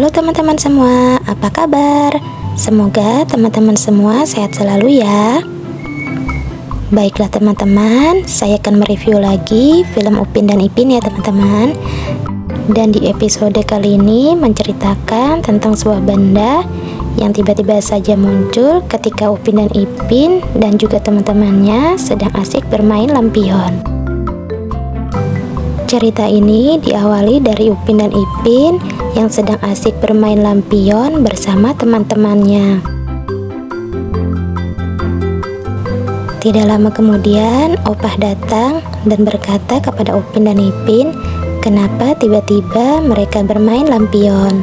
Halo teman-teman semua, apa kabar? Semoga teman-teman semua sehat selalu ya. Baiklah teman-teman, saya akan mereview lagi film Upin dan Ipin ya teman-teman. Dan di episode kali ini menceritakan tentang sebuah benda yang tiba-tiba saja muncul ketika Upin dan Ipin dan juga teman-temannya sedang asik bermain lampion. Cerita ini diawali dari Upin dan Ipin yang sedang asik bermain lampion bersama teman-temannya. Tidak lama kemudian, Opah datang dan berkata kepada Upin dan Ipin, kenapa tiba-tiba mereka bermain lampion.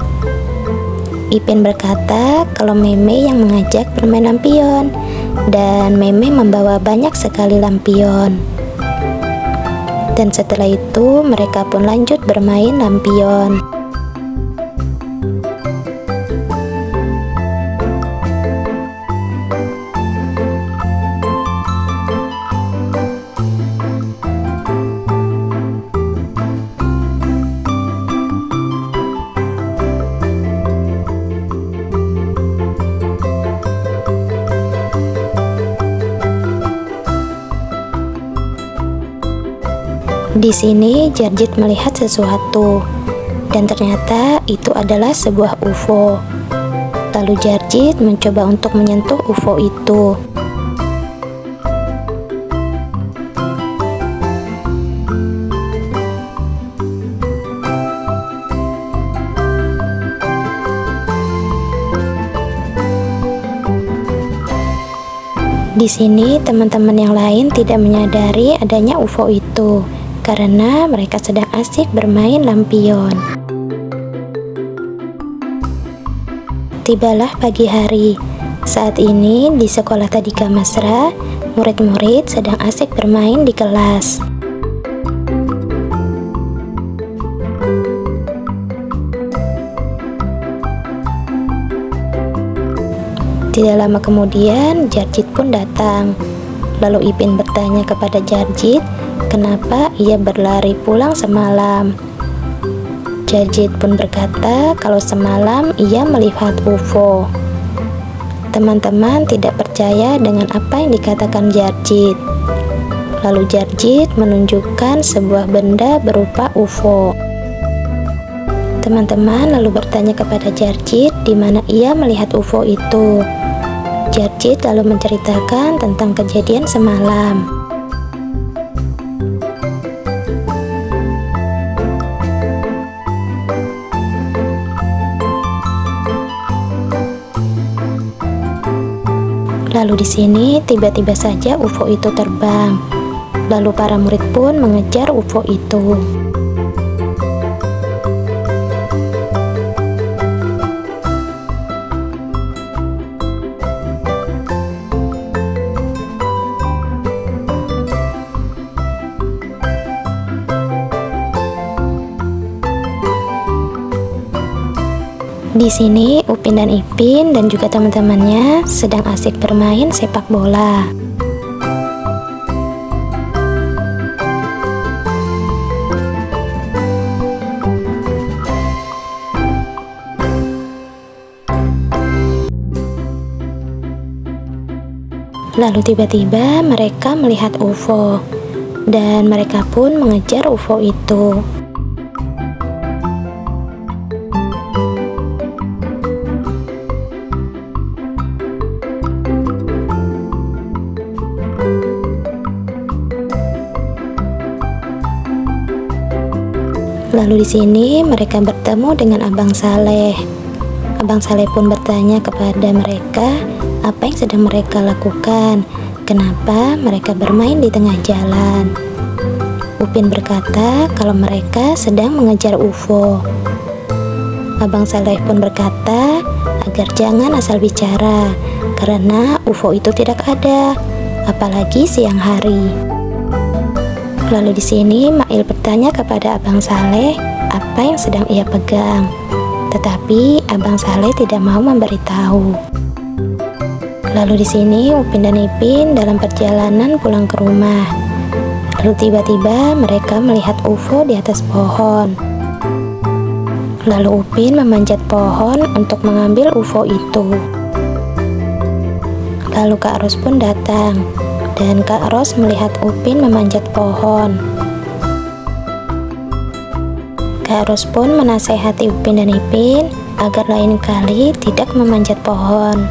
Ipin berkata kalau Meme yang mengajak bermain lampion, dan Meme membawa banyak sekali lampion. Dan setelah itu mereka pun lanjut bermain lampion. Di sini Jarjit melihat sesuatu, dan ternyata itu adalah sebuah UFO. Lalu Jarjit mencoba untuk menyentuh UFO itu. Di sini teman-teman yang lain tidak menyadari adanya UFO itu, karena mereka sedang asik bermain lampion. Tibalah pagi hari. Saat ini di sekolah Tadika Masra, murid-murid sedang asik bermain di kelas. Tidak lama kemudian, Jarjit pun datang. Lalu Ipin bertanya kepada Jarjit, kenapa ia berlari pulang semalam. Jarjit pun berkata kalau semalam ia melihat UFO. Teman-teman tidak percaya dengan apa yang dikatakan Jarjit. Lalu Jarjit menunjukkan sebuah benda berupa UFO. Teman-teman lalu bertanya kepada Jarjit di mana ia melihat UFO itu. Jarjit lalu menceritakan tentang kejadian semalam. Lalu di sini tiba-tiba saja UFO itu terbang. Lalu para murid pun mengejar UFO itu. Di sini Upin dan Ipin dan juga teman-temannya sedang asik bermain sepak bola. Lalu tiba-tiba mereka melihat UFO dan mereka pun mengejar UFO itu. Lalu di sini mereka bertemu dengan Abang Saleh. Abang Saleh pun bertanya kepada mereka apa yang sedang mereka lakukan, kenapa mereka bermain di tengah jalan. Upin berkata kalau mereka sedang mengejar UFO. Abang Saleh pun berkata agar jangan asal bicara, karena UFO itu tidak ada, apalagi siang hari. Lalu di sini Mail bertanya kepada Abang Saleh apa yang sedang ia pegang, tetapi Abang Saleh tidak mau memberitahu. Lalu di sini Upin dan Ipin dalam perjalanan pulang ke rumah. Lalu tiba-tiba mereka melihat UFO di atas pohon. Lalu Upin memanjat pohon untuk mengambil UFO itu. Lalu Kak Ros pun datang, dan Kak Ros melihat Upin memanjat pohon. Kak Ros pun menasehati Upin dan Ipin agar lain kali tidak memanjat pohon.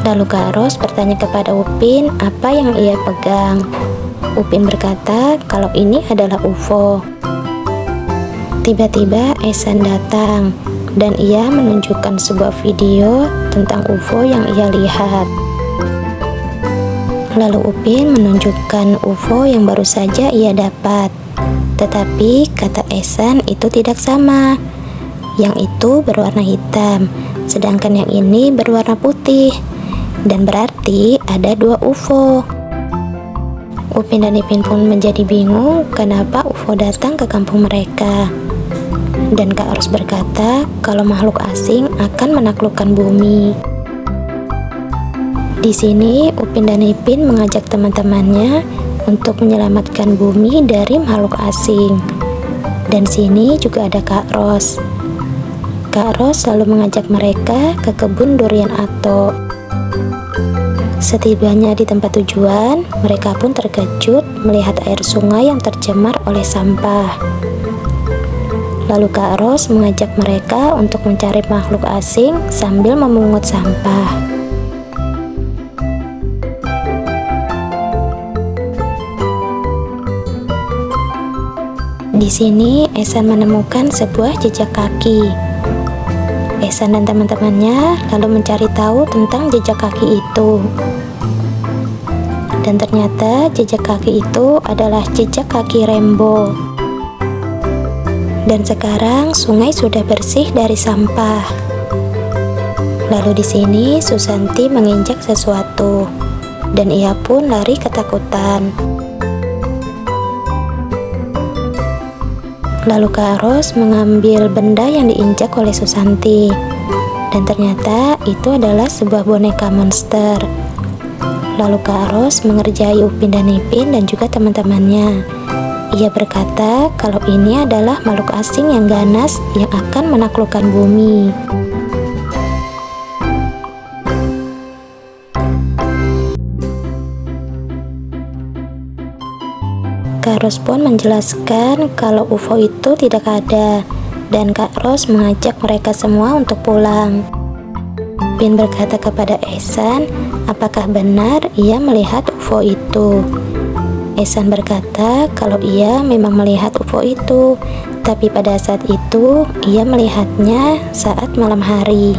Lalu Kak Ros bertanya kepada Upin apa yang ia pegang. Upin berkata kalau ini adalah UFO. Tiba-tiba Ehsan datang dan ia menunjukkan sebuah video tentang UFO yang ia lihat. Lalu Upin menunjukkan UFO yang baru saja ia dapat. Tetapi kata Ehsan itu tidak sama. Yang itu berwarna hitam, sedangkan yang ini berwarna putih. Dan berarti ada 2 UFO. Upin dan Ipin pun menjadi bingung kenapa UFO datang ke kampung mereka. Dan Kak Ros berkata kalau makhluk asing akan menaklukkan bumi. Di sini Upin dan Ipin mengajak teman-temannya untuk menyelamatkan bumi dari makhluk asing. Dan sini juga ada Kak Ros. Kak Ros selalu mengajak mereka ke kebun durian Ato. Setibanya di tempat tujuan, mereka pun terkejut melihat air sungai yang tercemar oleh sampah. Lalu Kak Ros mengajak mereka untuk mencari makhluk asing sambil memungut sampah. Di sini Ehsan menemukan sebuah jejak kaki. Ehsan dan teman-temannya lalu mencari tahu tentang jejak kaki itu. Dan ternyata jejak kaki itu adalah jejak kaki Rembo. Dan sekarang sungai sudah bersih dari sampah. Lalu di sini Susanti menginjak sesuatu dan ia pun lari ketakutan. Lalu Kak Ros mengambil benda yang diinjak oleh Susanti. Dan ternyata itu adalah sebuah boneka monster. Lalu Kak Ros mengerjai Upin dan Ipin dan juga teman-temannya. Ia berkata kalau ini adalah makhluk asing yang ganas yang akan menaklukkan bumi. Kak Ros pun menjelaskan kalau UFO itu tidak ada, dan Kak Ros mengajak mereka semua untuk pulang. Upin berkata kepada Ehsan, apakah benar ia melihat UFO itu? Ehsan berkata kalau ia memang melihat UFO itu, tapi pada saat itu ia melihatnya saat malam hari.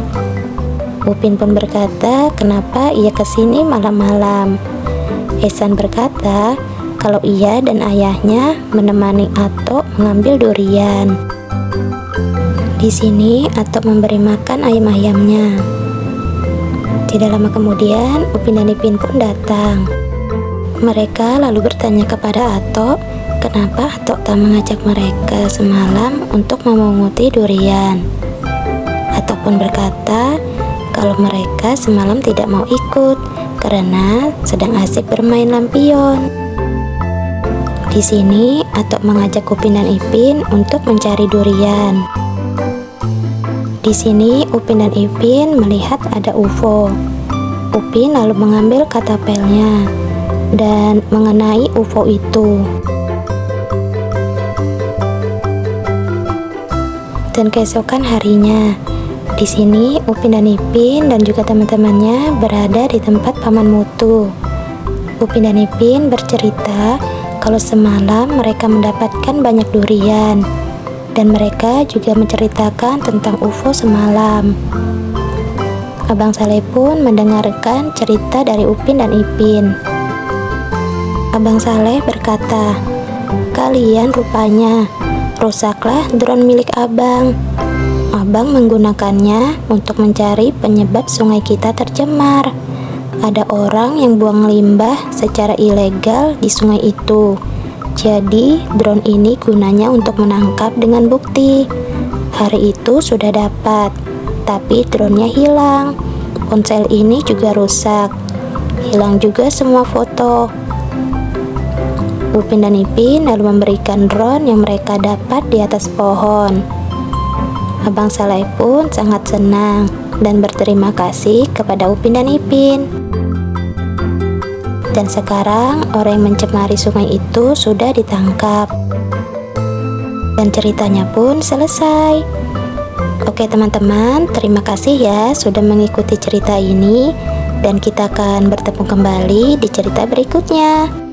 Upin pun berkata kenapa ia kesini malam-malam. Ehsan berkata kalau ia dan ayahnya menemani Ato mengambil durian. Di sini Ato memberi makan ayam-ayamnya. Tidak lama kemudian Upin dan Ipin pun datang. Mereka lalu bertanya kepada Ato, kenapa Ato tak mengajak mereka semalam untuk memunguti durian. Ato pun berkata kalau mereka semalam tidak mau ikut karena sedang asik bermain lampion. Di sini Ato mengajak Upin dan Ipin untuk mencari durian. Di sini Upin dan Ipin melihat ada UFO. Upin lalu mengambil katapelnya dan mengenai UFO itu. Dan keesokan harinya, di sini Upin dan Ipin dan juga teman-temannya berada di tempat Paman Mutu. Upin dan Ipin bercerita kalau semalam mereka mendapatkan banyak durian, dan mereka juga menceritakan tentang UFO semalam. Abang Saleh pun mendengarkan cerita dari Upin dan Ipin. Abang Saleh berkata, kalian rupanya rusaklah drone milik abang. Abang menggunakannya untuk mencari penyebab sungai kita tercemar. Ada orang yang buang limbah secara ilegal di sungai itu. Jadi drone ini gunanya untuk menangkap dengan bukti. Hari itu sudah dapat, tapi drone-nya hilang. Ponsel ini juga rusak. Hilang juga semua foto. Upin dan Ipin lalu memberikan drone yang mereka dapat di atas pohon. Abang Saleh pun sangat senang dan berterima kasih kepada Upin dan Ipin. Dan sekarang orang yang mencemari sungai itu sudah ditangkap. Dan ceritanya pun selesai. Oke teman-teman, terima kasih ya sudah mengikuti cerita ini. Dan kita akan bertemu kembali di cerita berikutnya.